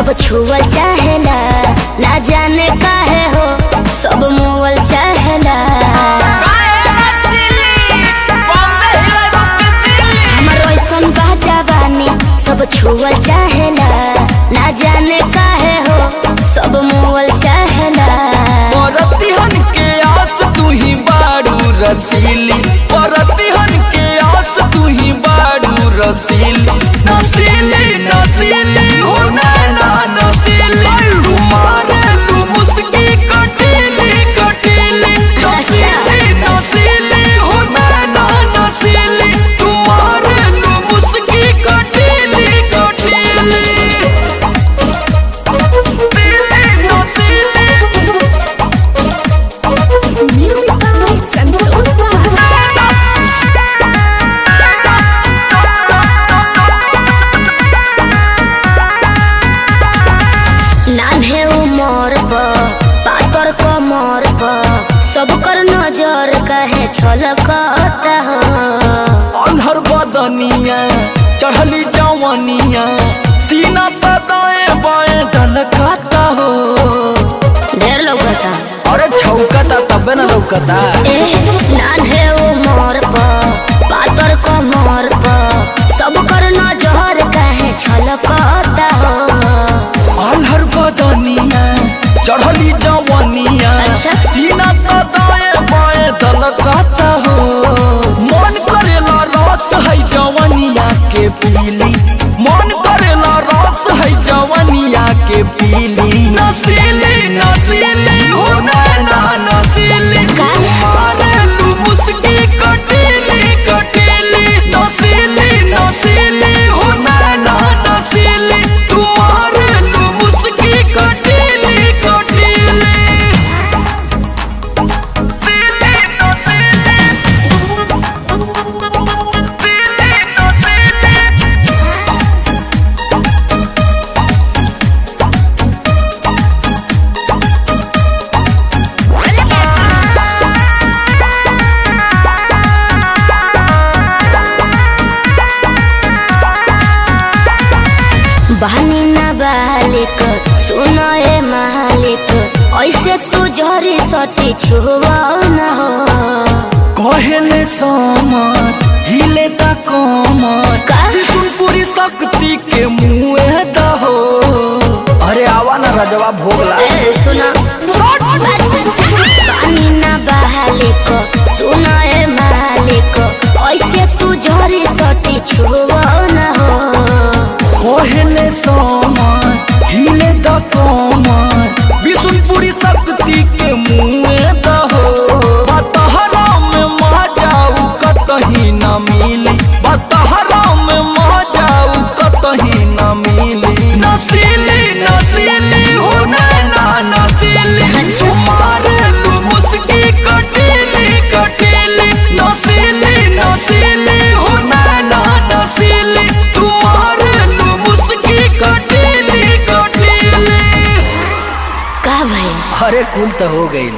सब छुअल चाहेला, ना जाने काहे हो सब मोवल चाहेला। हमर ऐसन बा जवानी सब छुअल चाहेला, ना जाने काहे हो सब मोवल चाहेला। परतिहन के आस तू ही बारू रसीली, परतिहन के आस तू ही बारू रसीली। नसीली नसीली हो नैना नसीली, तुम्हारे तू मुस्की कटीली कटीली। नसीली नसीली हो नैना नसीली, तुम्हारे तू मुस्की कटीली कटीली। नान्हे उमर पर पातर कमर पर सब कर नजर कहे छलकता हो। अनहर बदनिया चढ़ली जवनिया, सीना पे दाएं बाएं ढलकाता हो। ढेर लौकता अरे छौकता तबे न लौकता। नान्हे उमर पर पातर कमर पर सब कर नजर कहे छलकता हो। अनहर बदनिया चढ़ली जवनिया, अच्छा। सीना पे दाएं बाएं ढलकाता हो। मन करेला रस है जवनिया के पीली, मन करेला रस है जवनिया के पीली। नसीली नसीली हो नैना नसीली, तुम्हारे तू मुस्की कटीली कटीली। नसीली नसीली हो नैना नसीली, तुम्हारे तू मुस्की कटीली कटीली। बहनी ना बालिक सुनो ए मालिक, ऐसे तू जहरी सटी छुआ न हो। कहले समर हिले ता कमर, का? पूरी शक्ति के मुँह दहो। अरे आवा ना रजवा भोगला। ए सुनो बहनी ना बालिक सुनो ए मालिक, ऐसे तू जहरी सटी छुआ न हो। कहले समर हिले ता कमर, विष्णुपुरी शक्ति के मुँह दहो। बतहरा में मह जाऊ कतही न मिली, बतहरा में मह जाऊ कतही न मिली। नसीली नसीली हो नैना नसीली, तुम्हारे तू मुस्की कटीली कटीली। नसीली नसीली हो नैना नसीली, तुम्हारे तू मुस्की कटीली कटीली। का भाई अरे कुल तो हो गई।